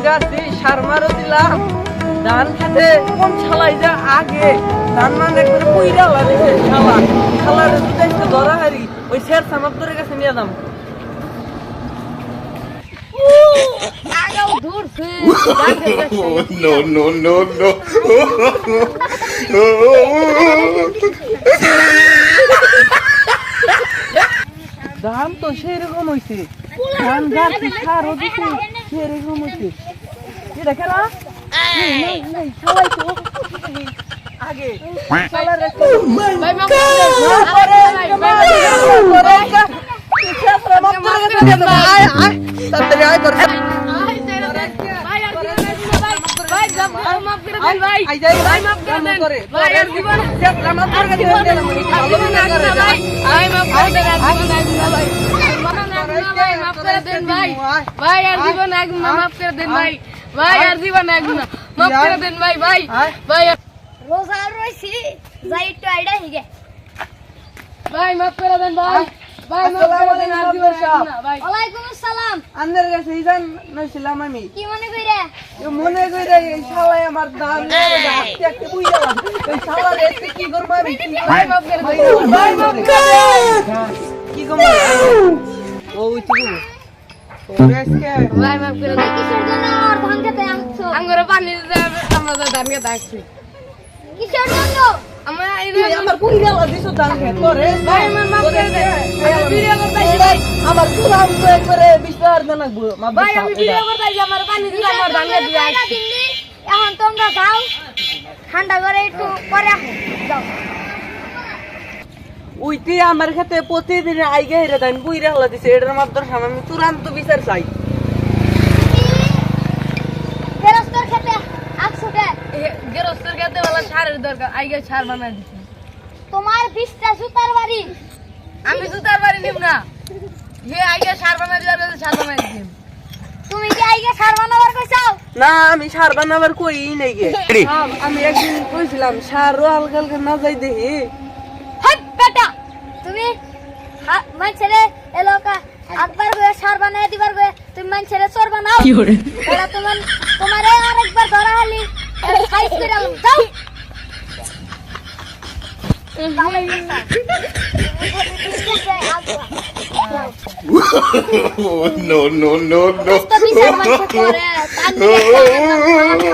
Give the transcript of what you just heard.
গাছে সার মারো দিলাম ধান খেতে কোন শালাই যা আগে ধান মানে একবারে পুইরা লাগিছে শালার যদি একটা ধরা হারি ওই শের সামাপ্তরের কাছে নিয়ে দাম No. ধান তো সেরকম হয়েছে ধান গাছে সারও দিছে সেরকম হয়েছে এটা খেলা সবাই তো আগে শালার একটা রোজা রইছি যাই একটু আইডা হিগে ভাই মাফ করে দেন ভাই ভাই মাফ করে দেন আর জীবন না ভাই ওয়ালাইকুম আসসালাম আন্দের কাছে ইজান নছিলাম আমি কি মনে কইরা মনে কইরা এই শালাই আমার দান হাতে একটা বুইরা এই শালার এতে কি করব আমি ভাই মাফ করে দেন ভাই মাফ করে কি করব ও উঠি ওরে আজকে ভাই মাফ করে দেন কিসের জন্য আর ধান খেতে আনছো আঙ্গুরে পানি দিতে আমরা তো ধান খেতে আসছি কিসের জন্য আমরা তুই আমার বুইরা দিছো দান খেতে তোরে ভাই আমার মাফ করে দেন আমি ভিডিও করতেছি ভাই আমার পুরাম তো একবারে 20 টাকা দেন লাগবো ভাই আমি ভিডিও করতেছি আমার পানি দিতে আমার ধান খেতে আসছি এখন তোমরা যাও ঠান্ডা করে একটু পরে আসো যাও উইতে আমার খেতে প্রতিদিন আইগে হেরে দেন বুইরা হলা দিছে এটার মাত্র আমি চূড়ান্ত বিচার চাই ফেরস্তর খেতে আসছো কে গেরস্তের খেতে বলা সারের দরকার আইগে সার বানাই দিছি তোমার 20টা জুতার বাড়ি আমি জুতার বাড়ি নিব না হে আইগে সার বানাই দিবার কাছে সার বানাই দিছি তুমি কি আইগে সার বানাবার কইছাও না আমি সার বানাবার কই নাই গে আমি একদিন কইছিলাম সার হালকা হালকা না যাই দেখি হট বেটা তুমি মানছেরে এলাকা একবার করে সার বানায় দিবার করে তুমি মানছেরে চোর বানাও কি করে এরা তোমারে আরেকবার ধরা হলি সাইজ করে আলম যাও No. তো বিচার মানছে করে তার নিয়ে